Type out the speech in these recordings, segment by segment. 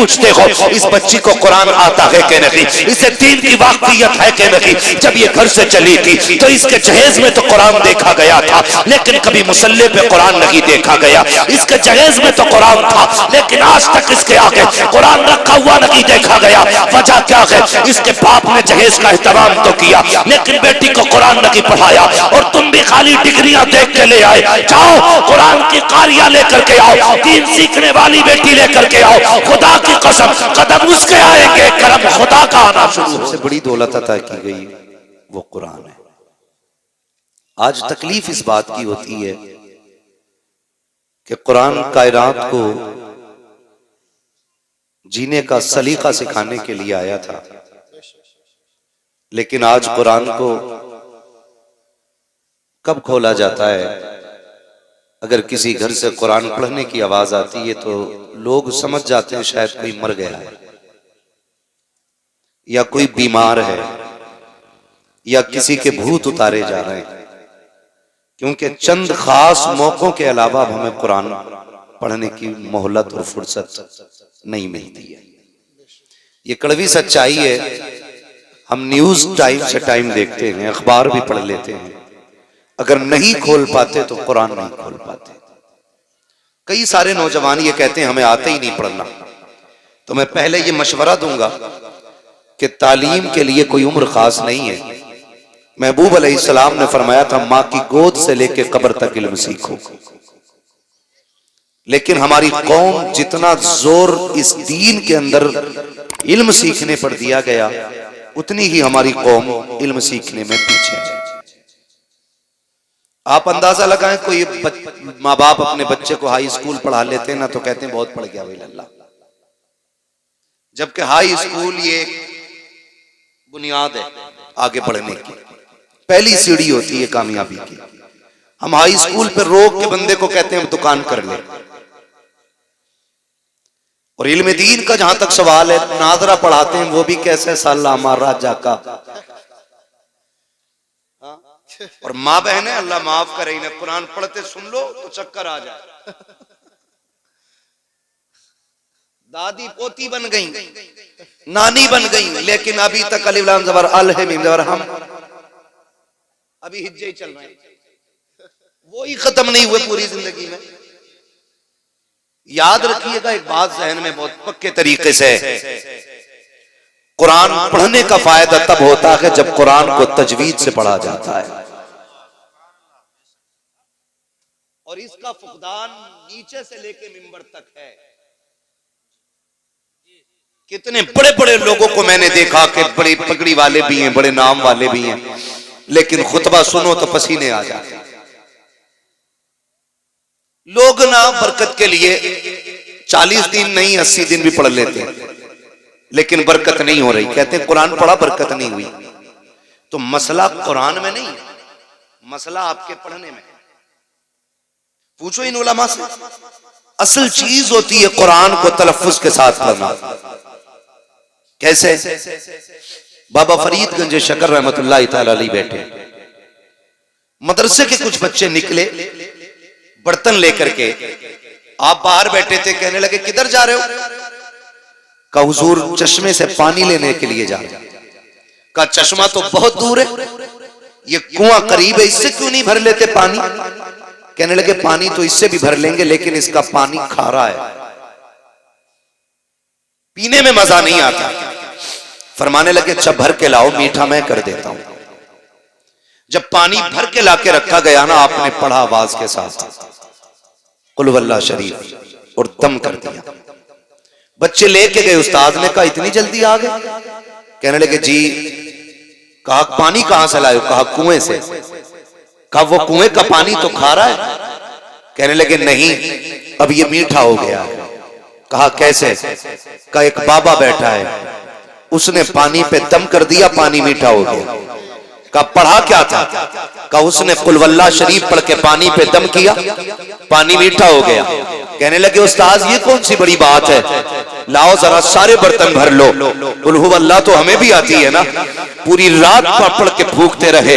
पूछते हो इस बच्ची को कुरान आता है कि नहीं, इसे दीन की वाकफियत है कि नहीं। जब ये घर से चली थी तो इसके जहेज में तो कुरान देखा गया था, लेकिन कभी मुसल्ले पे कुरान नहीं देखा गया। इसके जहेज में तो कुरान था, लेकिन आज तक इसके आगे कुरान रखा हुआ नहीं देखा गया। वजह क्या है? इसके बाप ने जहेज का एहतराम तो किया, लेकिन बेटी को कुरान नहीं पढ़ाया। और तुम भी खाली डिग्रियां देख के ले आए। जाओ कुरान की कारियां लेकर के आओ, दीन सीखने वाली बेटी लेकर के आओ। खुदा की कसम कदम उसके आएंगे, करम खुदा का आना शुरू। सबसे बड़ी दौलत अता की गई वो कुरान है। आज तकलीफ इस बात की होती है कि कुरान कायनात को जीने का सलीका सिखाने के लिए आया था, लेकिन आज कुरान को कब खोला जाता है? अगर किसी घर से कुरान पढ़ने की आवाज आती है तो लोग समझ जाते हैं शायद कोई मर गया है, या कोई बीमार है, या किसी के भूत उतारे जा रहे हैं। क्योंकि चंद खास मौकों के अलावा हमें कुरान पढ़ने की मोहलत और फुर्सत नहीं मिलती है। ये कड़वी सच्चाई है। हम न्यूज टाइम से टाइम देखते हैं, अखबार भी पढ़ लेते हैं, अगर नहीं खोल पाते तो कुरान नहीं खोल पाते। कई सारे नौजवान ये कहते हैं हमें आते ही नहीं पढ़ना। तो मैं पहले ये मशवरा दूंगा कि तालीम के लिए कोई उम्र खास नहीं है। महबूब अलैहिस्सलाम ने फरमाया था माँ की गोद से लेके कब्र तक इल्म सीखो। लेकिन हमारी कौम जितना जोर इस दीन के अंदर इल्म सीखने पर दिया गया, उतनी ही हमारी कौम इल्म सीखने में पीछे है। आप अंदाजा लगाएं, कोई माँ बाप अपने बच्चे को हाई स्कूल पढ़ा लेते हैं ना तो कहते हैं बहुत पढ़ गया भाई लल्ला, जबकि हाई स्कूल ये बुनियाद है आगे बढ़ने की, पहली सीढ़ी होती है कामयाबी की। हम हाई स्कूल पर रोक के बंदे को कहते हैं दुकान कर ले। और इल्म दीन का जहां तक सवाल है, नाजरा पढ़ाते हैं वो भी कैसे साला हमारा जाका। और माँ बहन है, अल्लाह माफ करे, इन्हें कुरान पढ़ते सुन लो तो चक्कर आ जाए। दादी पोती बन गई, नानी बन गई, लेकिन अभी तक अलिफ लाम ज़बर अल है मीम ज़बर हम अभी हिज्जे ही चल रहे हैं, वो ही खत्म नहीं हुए पूरी जिंदगी में। याद रखिएगा एक बात जहन में बहुत पक्के तरीके से, कुरान पढ़ने का फायदा तब होता है जब कुरान को तजवीद से पढ़ा जाता है। और इसका फुकदान नीचे से लेके मिंबर तक है। कितने बड़े बड़े लोगों को मैंने देखा कि बड़ी पगड़ी वाले भी हैं, बड़े नाम वाले भी हैं, लेकिन खुतबा सुनो तो पसीने आ जाते हैं। लोग ना बरकत के लिए 40 दिन नहीं 80 दिन भी पढ़ लेते हैं, लेकिन बरकत नहीं हो रही। कहते हैं कुरान पढ़ा बरकत नहीं हुई। तो मसला कुरान में नहीं, मसला आपके पढ़ने में। पूछो इन उलमा से, असल चीज होती है कुरान को तलफ्फुज के साथ पढ़ना। कैसे? बाबा फरीदगंज शकर रहमतुल्लाह तआला अलैह बैठे, मदरसे के कुछ बच्चे निकले बर्तन लेकर के। आप बाहर बैठे थे, कहने लगे किधर जा रहे हो? कहा हुजूर चश्मे से पानी लेने के लिए जा रहे हैं। कहा चश्मा तो बहुत दूर है, ये कुआं करीब है, इससे क्यों नहीं भर लेते पानी? कहने लगे पानी तो इससे भी भर लेंगे, लेकिन इसका पानी खारा है, पीने में मजा नहीं आता। फरमाने लगे अच्छा भर के लाओ, मीठा मैं कर देता हूं। जब पानी भर के लाके रखा गया ना, आपने पढ़ा आवाज के साथ कुल वल्लाह शरीफ और दम कर दिया। बच्चे लेके गए, उस्ताद ने कहा इतनी जल्दी आ गए? कहने लगे जी। कहा पानी कहां से लाए? कहा कुएं से। कहा वो कुएं का पानी तो खारा है? कहने लगे नहीं, अब ये मीठा हो गया। कहा कैसे? कहा एक बाबा बैठा है, उसने पानी पे दम कर दिया, पानी मीठा हो गया। कहा पढ़ा क्या था? कहा उसने कुल वल्लाह शरीफ पढ़ के पानी पे दम किया, पानी मीठा हो गया। कहने लगे उस्ताद ये कौन सी बड़ी बात है, लाओ जरा सारे बर्तन भर लो, कुल हु अल्लाह तो हमें भी आती है ना। पूरी रात पढ़ के फूकते रहे,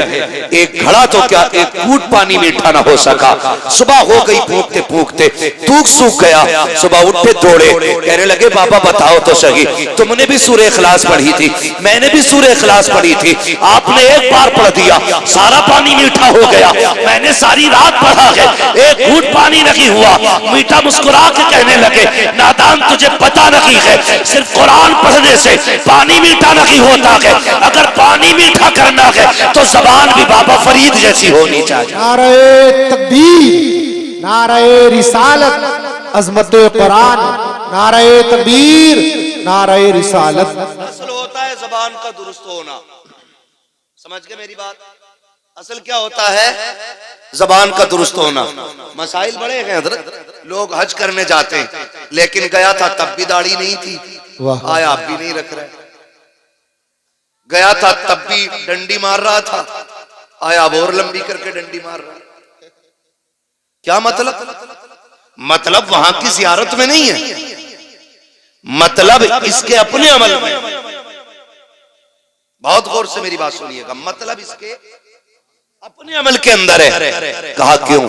एक घड़ा तो क्या एक घूंट पानी मीठा ना हो सका। सुबह हो गई फूकते फूकते, दूध सूख गया। सुबह उठे दौड़े, कहने लगे बाबा बताओ तो सही, तुमने भी सूरह इखलास पढ़ी थी, मैंने भी सूरह इखलास पढ़ी थी, आपने एक बार पढ़ दिया सारा पानी मीठा हो गया, मैंने सारी रात पढ़ा है एक घूंट पानी नहीं हुआ। मीठा मुस्कुरा के कहने लगे नादान तुझे पता नहीं है, सिर्फ कुरान पढ़ने से पानी मीठा नहीं होता है, अगर पानी मीठा करना है तो जबान भी बाबा फरीद जैसी होनी चाहिए। नारे तकबीर, नारे रिसालत, अजमत कुरान, नारे तकबीर, नारे रिसालत। असल होता है जबान का दुरुस्त होना, समझ गए मेरी बात? असल क्या होता है? जबान का दुरुस्त होना। मसाइल बड़े हैं हजरत, लोग हज करने जाते हैं, लेकिन गया था तब भी दाढ़ी नहीं थी, आया आप भी नहीं रख रहे, गया था तब भी डंडी मार रहा था, आया अब और लंबी करके डंडी मार रहा। क्या मतलब? मतलब वहां की जियारत में नहीं है, मतलब इसके अपने अमल में। बहुत गौर से मेरी बात सुनिएगा, मतलब इसके अपने अमल के अंदर है। कहा क्यों?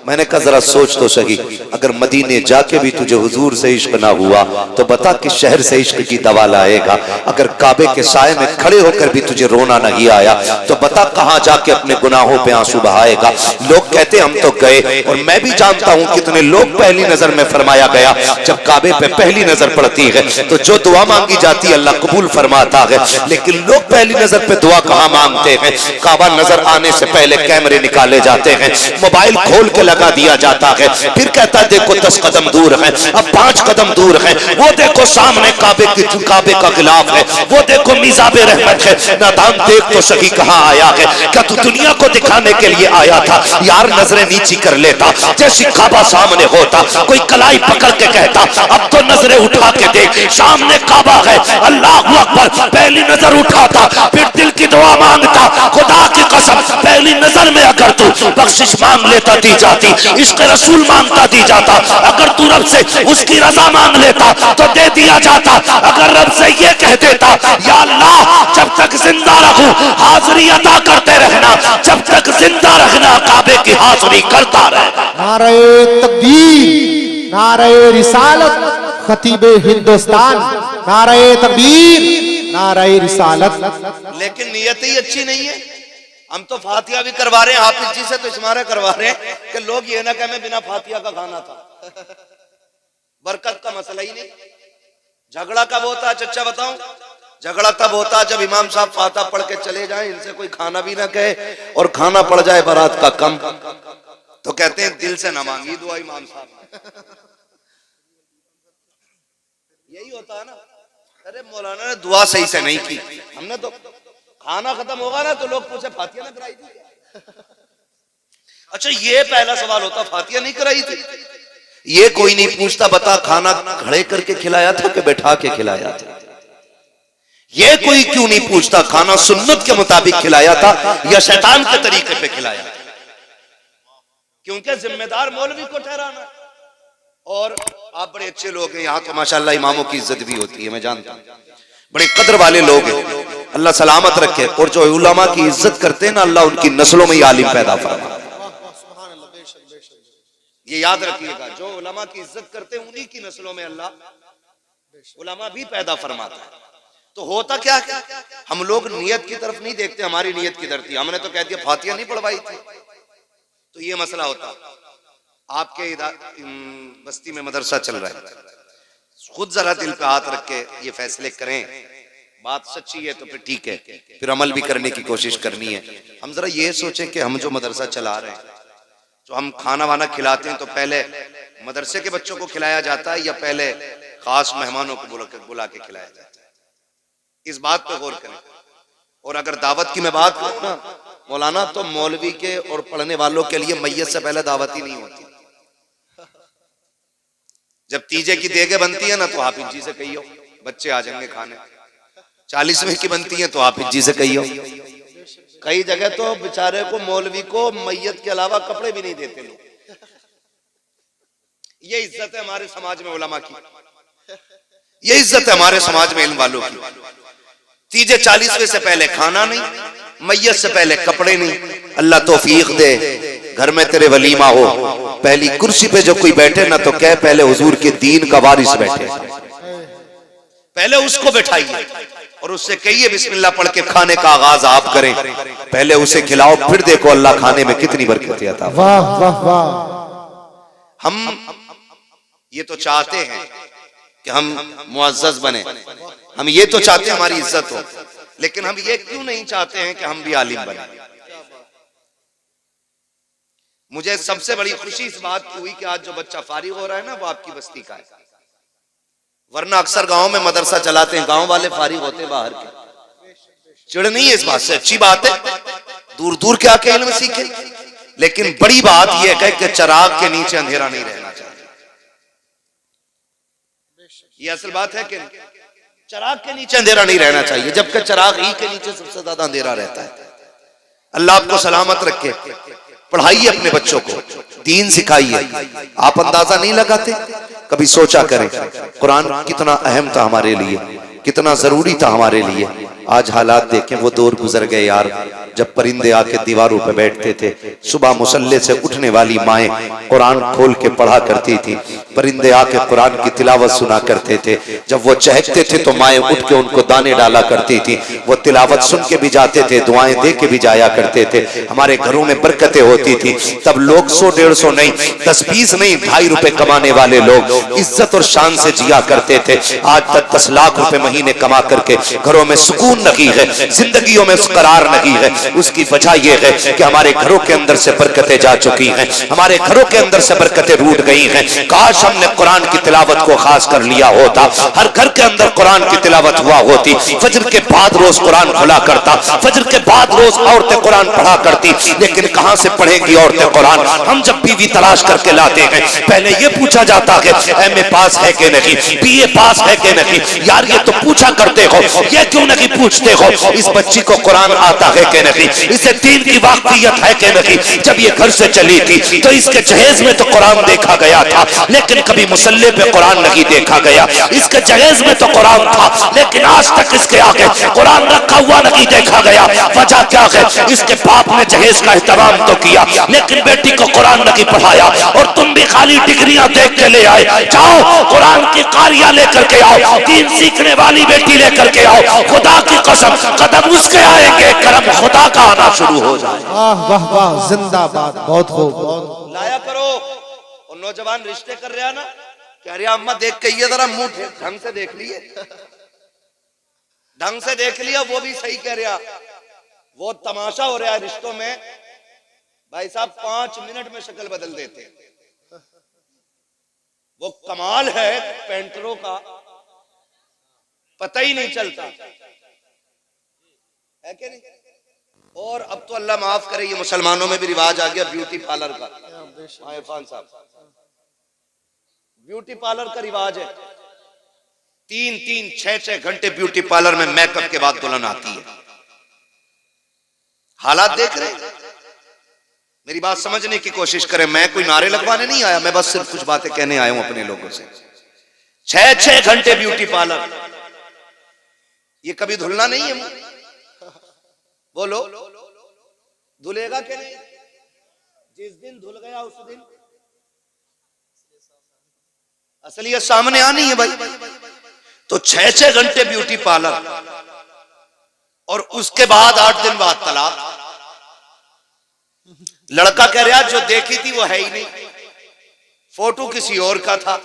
मैंने कहा जरा सोच तो सही, अगर मदीने जाके भी तुझे हुजूर से इश्क ना हुआ तो बता कि शहर से इश्क की दवा लाएगा। अगर काबे के साए में खड़े होकर भी तुझे रोना नहीं आया तो बता कहां जाके अपने गुनाहों पे आंसू बहाएगा। लोग कहते हम तो गए, और मैं भी जानता हूं कितने लोग पहली नजर में फरमाया गया जब काबे पे पहली नजर पड़ती है तो जो दुआ मांगी जाती है अल्लाह कबूल फरमाता है, लेकिन लोग पहली नजर पे दुआ कहां मांगते हैं? काबा नजर आने से पहले कैमरे निकाले जाते हैं, मोबाइल खोल के लगा दिया जाता है, फिर कहता है देखो 10 कदम दूर है, अब 5 कदम दूर है, वो देखो सामने काबे का गिलाफ है, वो देखो मिजाबे रहमत है। नादान देख तो सही कहां आया है? क्या तू दुनिया को दिखाने के लिए आया था? यार नजरें नीची कर लेता, जैसी काबा सामने होता कोई कलाई पकड़ के कहता अब तो नजरें उठा के देख, सामने काबा है, अल्लाह अकबर। पहली नजर उठाता, फिर दिल की दुआ मांगता, खुदा की कसम पहली नजर में अगर तू बख्शिश मांग लेता दी जाती, इश्क रसूल मांगता दी जाता, अगर तू रब से उसकी रजा मांग लेता तो दे दिया जाता, अगर रब से ये कह देता या अल्लाह जब तक जिंदा रहूं हाजिरी अता करते रहना, जब तक जिंदा रहना काबे की हाजिरी करता रहना। नारे तकबीर, नारे रिसालत, खतीबे हिंदुस्तान, नारे तकबीर, नारे रिसालत। लेकिन नियत ही अच्छी नहीं है। हम तो फातिहा भी करवा रहे हैं हाफिज जी से, तो इस्मारा करवा रहे हैं कि लोग ये ना कहें मैं बिना फातिहा का खाना था। बरकत का मसला ही नहीं। झगड़ा कब होता है चच्चा बताऊं? झगड़ा तब होता जब इमाम साहब फातिहा पढ़ के चले जाएं, इनसे कोई खाना भी ना कहे, और खाना पड़ जाए बारात का कम, तो कहते हैं दिल से ना मांगी दुआ इमाम साहब। यही होता है ना, अरे मौलाना ने दुआ सही से नहीं की, हमने तो खाना खत्म होगा ना तो लोग पूछे फातिहा ना कराई थी। अच्छा ये पहला सवाल होता फातिहा नहीं कराई थी, ये कोई नहीं पूछता बता खाना खड़े करके खिलाया था कि बैठा के खिलाया था। ये कोई क्यों नहीं पूछता खाना सुन्नत के मुताबिक खिलाया था या शैतान के तरीके पे खिलाया था, क्योंकि जिम्मेदार मौलवी को ठहराना। और आप बड़े अच्छे लोग हैं यहाँ तो माशाल्लाह इमामों की इज्जत भी होती है, मैं जानता हूँ, बड़े कदर वाले लोग हैं, अल्लाह सलामत रखे। और जो उलमा की इज्जत करते हैं ना अल्लाह उनकी नस्लों में आलिम पैदा फरमा। ये याद रखिएगा, जो उलमा की इज्जत करते हैं उन्हीं की नस्लों में अल्लाह उलमा भी पैदा फरमाता है। तो होता क्या है, हम लोग नियत की तरफ नहीं देखते, हमारी नियत किधर थी, हमने तो कह दिया फातिहा नहीं पढ़वाई थी, तो ये मसला होता। आपके बस्ती में मदरसा चल रहा है, खुद जरा दिल पे हाथ रख के ये फैसले करें, बात सच्ची है तो फिर ठीक है, फिर अमल भी करने की कोशिश करनी है। हम जरा ये सोचें कि हम जो मदरसा चला रहे हैं, जो हम खाना वाना खिलाते हैं, तो पहले मदरसे के बच्चों को खिलाया जाता है या पहले खास मेहमानों को बुला के खिलाया जाता है? इस बात पे गौर करें। और अगर दावत की मैं बात करूं ना मौलाना, तो मौलवी के और पढ़ने वालों के लिए मैयत से पहले दावत ही नहीं होती। जब तीजे की देगे बनती है ना तो हाफिज जी से कहियो बच्चे आ जाएंगे खाने, 40वें की बनती है तो हाफिज जी से कहियो। कई जगह तो बेचारे को मौलवी को मैयत के अलावा कपड़े भी नहीं देते लोग। ये इज्जत है हमारे समाज में उलमा की, ये इज्जत है हमारे समाज में इल्म वालों की। तीजे 40वें से पहले खाना नहीं, मैयत से पहले कपड़े नहीं। अल्लाह तौफीक दे, घर में तेरे वलीमा हो, पहली कुर्सी पे जो कोई बैठे ना तो कह पहले हुजूर के दीन का वारिस बैठे, पहले उसको बैठाइए और उससे कहिए बिस्मिल्लाह पढ़ के खाने का आगाज आप करें, पहले उसे खिलाओ, फिर देखो अल्लाह खाने में कितनी बरकत आता है। वाह वाह वाह। हम ये तो चाहते हैं कि हम मुअज़्ज़ज़ बने, हम ये तो चाहते हैं हमारी इज्जत हो, लेकिन हम ये क्यों नहीं चाहते हैं कि हम भी आलिम बने। मुझे सबसे बड़ी खुशी इस बात की हुई कि आज जो बच्चा फारिग हो रहा है ना वो आपकी बस्ती का है, वरना अक्सर गांव में मदरसा चलाते हैं, गांव वाले फारिग होते हैं बाहर के। चिढ़ नहीं है इस बात से, अच्छी बात है, दूर दूर के आके इल्म सीखे, लेकिन बड़ी बात यह है कि चिराग के नीचे अंधेरा नहीं रहना चाहिए। ये असल बात है कि चिराग के नीचे अंधेरा नहीं रहना चाहिए, जबकि चिराग ही के नीचे सबसे ज्यादा अंधेरा रहता है। अल्लाह आपको सलामत रखे। पढ़ाइए अपने बच्चों को, दीन सिखाइए। आप अंदाजा नहीं लगाते, कभी सोचा करें कुरान कितना अहम था हमारे लिए, कितना जरूरी था हमारे लिए। आज हालात देखें, वो दौर गुजर गए यार जब परिंदे आके दीवारों पे बैठते थे। सुबह मुसल्ले से उठने वाली माएँ कुरान खोल के पढ़ा करती थी, परिंदे आके कुरान की तिलावत सुना करते थे। जब वो चहकते थे तो माएँ उठ के उनको दाने डाला करती थी, वो तिलावत सुन के भी जाते थे, दुआएं दे के भी जाया करते थे। हमारे घरों में बरकतें होती थी। तब लोग 100-150 नहीं, 10-20 नहीं, 2.5 रुपए कमाने वाले लोग इज्जत और शान से जिया करते थे। आज तक 10 लाख रुपए महीने कमा करके घरों में सुकून नहीं है, जिंदगियों में करार नहीं है। उसकी वजह यह है कि हमारे घरों के अंदर से बरकतें जा चुकी हैं, हमारे घरों के अंदर से बरकतें रूठ गई हैं। काश हमने कुरान की तिलावत को खास कर लिया होता, हर घर के अंदर कुरान की तिलावत हुआ होती। फजर के बाद रोज कुरान खुला करता, फजर के बाद रोज औरतें कुरान पढ़ा करती। लेकिन कहां से पढ़ेंगी औरतें कुरान? हम जब बीवी तलाश करके लाते हैं, पहले ये पूछा जाता है एमए पास है कि नहीं, बीए पास है कि नहीं। यार ये तो पूछा करते हो, ये क्यों नहीं पूछते हो इस बच्ची को कुरान आता है कि नहीं, इसे दीन की वाकफियत है कि नहीं। जब ये घर से चली थी तो इसके जहेज में तो कुरान देखा गया था, लेकिन कभी मुसल्ले पे कुरान नहीं देखा गया। इसके जहेज में तो कुरान था, लेकिन आज तक इसके आगे कुरान रखा हुआ नहीं देखा गया। वजह क्या है? इसके बाप ने जहेज का एहतराम तो किया, लेकिन बेटी को कुरान नहीं पढ़ाया। और तुम भी खाली डिग्रियां देख के ले आए। जाओ कुरान की कारियां लेकर के आओ, दीन सीखने वाली बेटी लेकर के आओ। खुदा की कसम कदम उसके आएंगे, करम खुदा का आना शुरू हो जाए। वाह वाह वाह, जिंदाबाद। बहुत खूब। लाया करो। और नौजवान रिश्ते कर रहा ना, कह रहा अम्मा देख के ये जरा मुंह ढंग से देख लिए, ढंग से देख लिया, वो भी सही कह रहा। वो तमाशा हो रहा है रिश्तों में भाई साहब, 5 मिनट में शक्ल बदल देते हैं। वो कमाल है पेंटरों का, पता ही नहीं चलता है कि नहीं। और अब तो अल्लाह माफ करे, ये मुसलमानों में भी रिवाज आ गया ब्यूटी पार्लर का। इरफान साहब, ब्यूटी पार्लर का रिवाज है। 3-3, 6-6 घंटे ब्यूटी पार्लर में मेकअप के बाद दुल्हन आती है। हालात देख रहे हैं, मेरी बात समझने की कोशिश करें। मैं कोई नारे लगवाने नहीं आया, मैं बस सिर्फ कुछ बातें कहने आया हूं अपने लोगों से। 6-6 घंटे ब्यूटी पार्लर, ये कभी धुलना नहीं है? बोलो, धुलेगा कि नहीं? जिस दिन धुल गया उस दिन असलियत सामने आनी है भाई। तो 6-6 घंटे ब्यूटी पार्लर, और उसके बाद 8 दिन बाद तलाक। लड़का कह रहा जो देखी थी वो है ही नहीं, फोटो किसी और का था।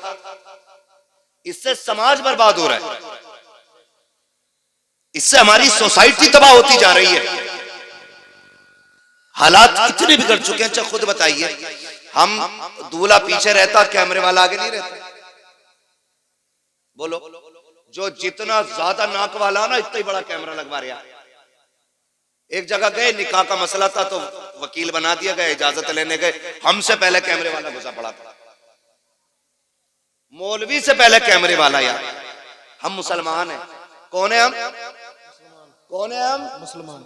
इससे समाज बर्बाद हो रहा है, इससे हमारी सोसाइटी तबाह होती जा रही है। हालात इतने बिगड़ चुके हैं। अच्छा खुद बताइए, हम दूल्हा पीछे रहता, कैमरे वाला आगे नहीं रहता? बोलो, जो जितना ज्यादा नाक वाला ना इतना ही बड़ा कैमरा लगवा रहा। एक जगह गए, निकाह का मसला था तो वकील बना दिया गया, इजाजत लेने गए, हमसे पहले कैमरे वाला घुसा पड़ा था। मौलवी से पहले कैमरे वाला। यार हम मुसलमान हैं। कौन है हम? कौन है हम? मुसलमान।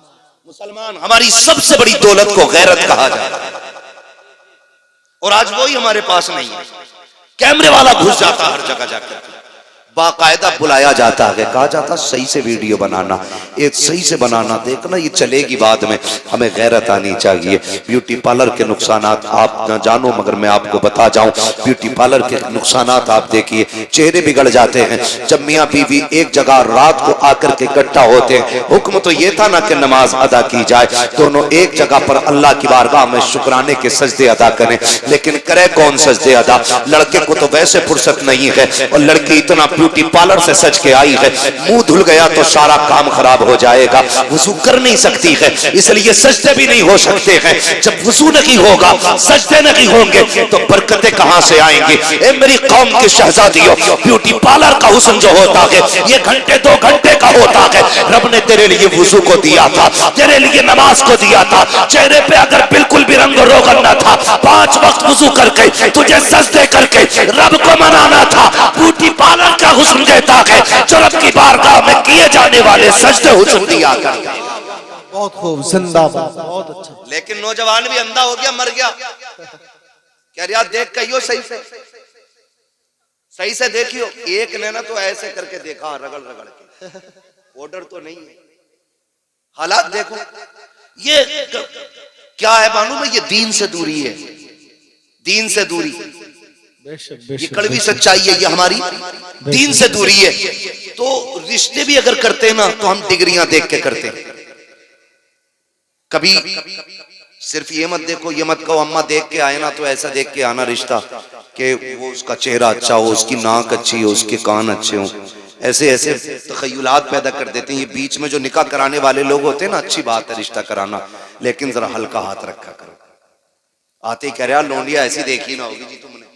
मुसलमान हमारी सबसे बड़ी दौलत को गैरत कहा जाता है, और आज वही हमारे पास नहीं है। कैमरे वाला घुस जाता हर जगह जाकर, बाकायदा बुलाया जाता है, कहा जाता सही से वीडियो बनाना, एक सही से बनाना, देखना ये चलेगी बाद में, हमें गैरत आनी चाहिए। ब्यूटी पार्लर के नुकसानात आप न जानो मगर मैं आपको बता जाऊं, ब्यूटी पार्लर के नुकसानात आप देखिए, चेहरे बिगड़ जाते हैं। जब मियाँ बीवी एक जगह रात को आकर के इकट्ठा होते हैं, हुक्म तो ये था ना कि नमाज अदा की जाए, दोनों एक जगह पर अल्लाह की बारगाह में शुक्राने के सजदे अदा करें, लेकिन करे कौन सजदे अदा? लड़के को तो वैसे फुर्सत नहीं है, और लड़की इतना ब्यूटी पार्लर से सज के आई है, मुंह धुल गया तो सारा काम खराब हो जाएगा, वुजू कर नहीं सकती है, इसलिए सजदे भी नहीं हो सकते हैं। जब वुजू नहीं होगा, सजदे नहीं होंगे, तो बरकतें कहां से आएंगी? ए मेरी कौम की शहजादियों, ब्यूटी पार्लर का हुस्न जो होता है ये घंटे 2 घंटे का होता है। रब ने तेरे लिए वुजू को दिया था, तेरे लिए नमाज को दिया था, चेहरे पे अगर बिल्कुल भी रंग रोगन न था, 5 वक्त वुजू करके तुझे सजदे करके रब को मनाना था। ब्यूटी पार्लर का हुस्न देता है जो रब की बारगाह में किए जाने वाले सजदे हुस्न दिया करते हैं। बहुत खूब, जिंदाबाद, बहुत अच्छा। लेकिन नौजवान भी अंधा हो गया, मर गया। कह रहा देख कहियो सही से देखियो। एक ने ना तो ऐसे करके देखा, रगड़ रगड़ के, ऑर्डर तो नहीं है, हालात देखो। ये क्या है मालूम है? ये दीन से दूरी है, दीन से दूरी, ये कड़वी सच्चाई है, ये हमारी दीन से दूरी है। तो रिश्ते भी अगर करते हैं ना तो हम डिग्रियां देख के करते हैं। कभी सिर्फ ये मत देखो, ये मत कहो अम्मा देख के आए ना तो ऐसा देख के आना रिश्ता कि वो उसका चेहरा अच्छा हो, उसकी नाक अच्छी हो, उसके कान अच्छे हो, ऐसे ऐसे तखय्युलात पैदा कर देते हैं। ये बीच में जो निकाह कराने वाले लोग होते हैं ना, अच्छी बात है रिश्ता कराना, लेकिन जरा हल्का हाथ रखा करो। आते ही कह रहा लोंडिया ऐसी देखी ना होगी जी तुमने।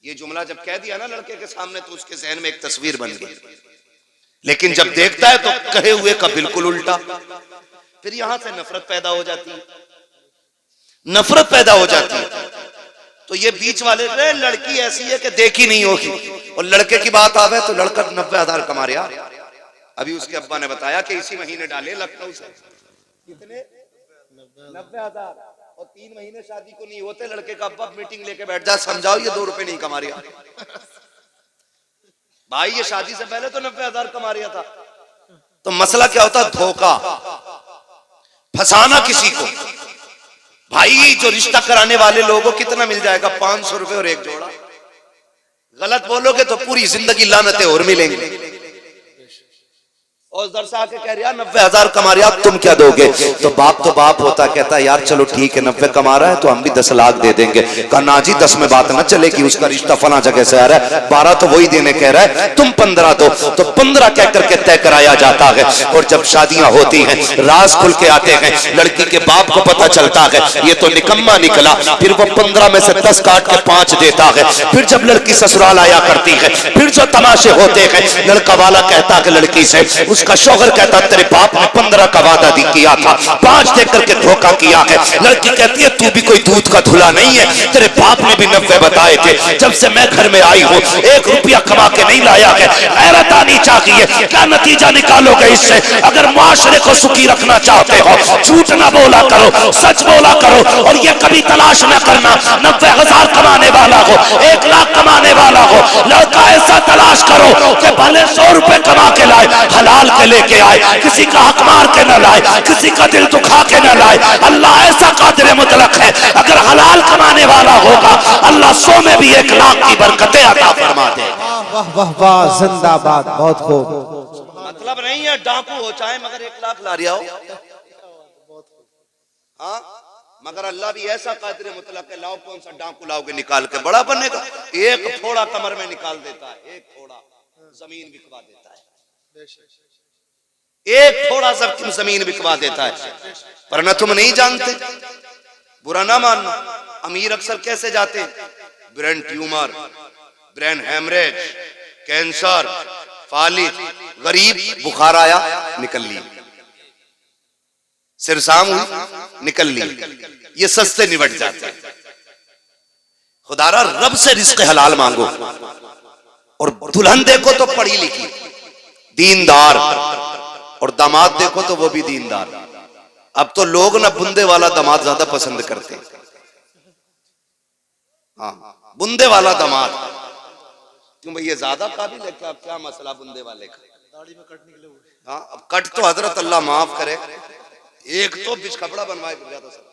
ये जुमला जब कह दिया ना लड़के के सामने तो उसके जहन में एक तस्वीर बन गई, लेकिन जब देखता है तो कहे हुए का बिल्कुल उल्टा। फिर यहां से नफरत पैदा हो जाती है, नफरत पैदा हो जाती है। तो ये बीच वाले लड़की ऐसी है कि देखी नहीं होगी, और लड़के की बात आवे तो लड़का 90,000 कमा रहा। अभी उसके अब्बा ने बताया कि इसी महीने डाले लखनऊ से कितने 90,000, और 3 महीने शादी को नहीं होते, लड़के का अब्बा मीटिंग लेके बैठ जा, समझाओ ये 2 रुपए नहीं कमा रहा भाई, ये शादी से पहले तो 90,000 कमा रहा था। तो मसला क्या होता? धोखा, फंसाना किसी को। भाई जो रिश्ता कराने वाले लोगों कितना मिल जाएगा? 500 रुपए और एक जोड़ा। गलत बोलोगे तो पूरी जिंदगी लानतें और मिलेंगी। और उधर से आके कह रहा 90,000 कमा रहा, तुम क्या दोगे? तो बाप होता, कहता यार चलो ठीक है 90 कमा रहा है तो हम भी 10 लाख दे देंगे। कहा ना जी 10 में बात ना चलेगी, उसका रिश्ता फला जगह से आ रहा है, 12 तो वही देने कह रहा है, तुम 15 दो। तो 15 कह करके तय कराया जाता है। और जब शादियां होती हैं, राज खुल के आते हैं, लड़की के बाप को पता चलता है ये तो निकम्मा निकला, फिर वो 15 में से 10 काट के 5 देता है। फिर जब लड़की ससुराल आया करती है, फिर जो तमाशे होते हैं, लड़का वाला कहता है लड़की से, उसका शौहर कहता तेरे बाप ने 15 का वादा किया था, 5 दे करके धोखा किया है। लड़की कहती है तू भी कोई दूध का धुला नहीं है, तेरे बाप ने भी 90 बताए थे, जब से मैं घर में आई हूँ 1 रुपया कमा के नहीं लाया है। गैरत आनी चाहिए। क्या नतीजा निकालोगे इससे? अगर मुआशरे को सुखी रखना चाहते हो, झूठ ना बोला करो, सच बोला करो। और ये कभी तलाश न करना 90,000 कमाने वाला हो, 1 लाख कमाने वाला हो, लड़का ऐसा तलाश करो कि भले 100 रुपए कमा के लाए, हलाल के लेके आए, किसी का हक मार के न लाए, किसी का दिल दुखा के न लाए। अल्लाह ऐसा कादिर मुतलक है, अगर हलाल कमाने वाला होगा अल्लाह 100 में भी 1 लाख की बरकतें अता फरमा दे। वाह वाह वाह, जिंदाबाद, बहुत खूब। मतलब नहीं है डाकू हो चाहे मगर 1 लाख ला रहा हो, हाँ, मगर अल्लाह भी ऐसा कादिर मुतलक है, लाओ कौन सा डाकू लाओगे निकाल के बड़ा बनेगा। 1 थोड़ा कमर में निकाल देता है, 1 थोड़ा जमीन बिकवा देता है, 1 थोड़ा जमीन बिकवा देता है। पर न तुम नहीं जानते, बुरा ना मानना। अमीर अक्सर कैसे जाते? Brain tumour, brain haemorrhage, cancer, फालिज। गरीब बुखार आया निकल ली, सिरसाम हुई निकल ली, ये सस्ते निबट जाते। खुदारा रब से रिस्क हलाल मांगो। और दुल्हन देखो तो पढ़ी लिखी, दीनदार, और दामाद देखो तो वो भी दीनदार। अब तो लोग ना बुंदे वाला दामाद ज्यादा पसंद करते हैं। हाँ, बुंदे वाला दामाद, क्यों भाई, ये ज्यादा काबिल है क्या? क्या मसला बुंदे वाले का? दाढ़ी में कट निकले हुए। हाँ, अब कट तो हजरत अल्लाह माफ करे, एक तो बिच कपड़ा बनवाए तो सर,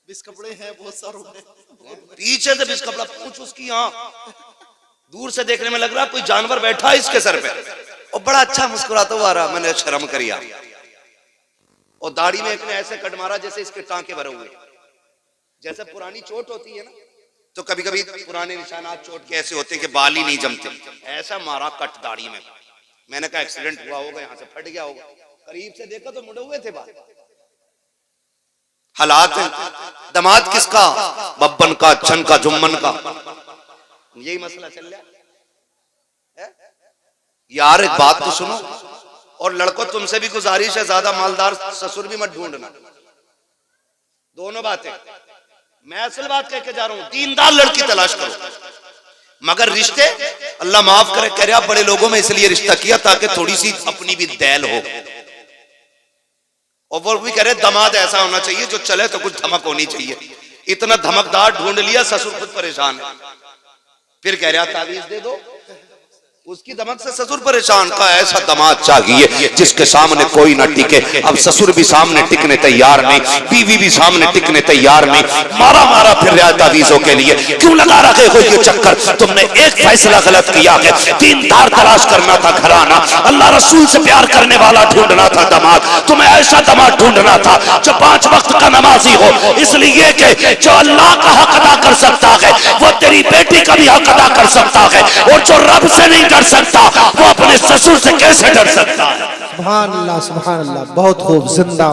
बिस कपड़े हैं बहुत सारे, पीछे से बिच कपड़ा पूछ उसकी, यहाँ दूर से देखने में लग रहा कोई जानवर बैठा है इसके सर पे, और बड़ा अच्छा मुस्कुराता हुआ आ रहा। मैंने शर्म करिया, और दाढ़ी में एक ने ऐसे कट मारा जैसे इसके टांके भरे हुए, जैसे पुरानी चोट होती है ना, तो कभी कभी पुराने निशानात चोट के ऐसे होते हैं कि बाल ही नहीं जमते, ऐसा मारा कट दाढ़ी में। मैंने कहा एक्सीडेंट हुआ होगा, यहाँ से फट गया होगा। करीब से देखा तो मुड़े हुए थे बाल। हालात दमाद किसका? बब्बन का, छन का, जुम्मन का, यही मसला चल रहा है यार। एक बात तो सुनो, और लड़कों तुमसे भी गुजारिश है, ज्यादा मालदार ससुर भी मत ढूंढना। दोनों बातें मैं असल बात कह के जा रहा हूं, दीनदार लड़की तलाश करो, मगर रिश्ते अल्लाह माफ करे, कह रहा बड़े लोगों में इसलिए रिश्ता किया ताकि थोड़ी सी अपनी भी दैल हो, और वो भी कह रहे दमाद ऐसा होना चाहिए जो चले तो कुछ धमक होनी चाहिए। इतना धमकदार ढूंढ लिया, ससुर खुद परेशान है, फिर कह रहा तावीज दे दो, उसकी धमक से ससुर परेशान। का ऐसा दमाद चाहिए जिसके सामने कोई ना टिके। अब ससुर भी सामने टिकने तैयार नहीं, बीवी भी सामने टिकने तैयार नहीं, मारा मारा फिर रहा तावीजों के लिए। क्यों लगा रखे हो ये चक्कर? तुमने एक फैसला गलत किया है, दीनदार तलाश करना था घराना, अल्लाह रसूल से प्यार करने वाला ढूंढना था दमाद, तुम्हें ऐसा दमाद ढूंढना था जो 5 वक्त का नमाजी हो, इसलिए कि जो अल्लाह का हक अदा कर सकता है वो तेरी बेटी का भी हक अदा कर सकता है, और जो रब से नहीं डर सकता वो अपने ससुर से कैसे डर सकता है? सुभान अल्लाह, बहुत खूब, जिंदा।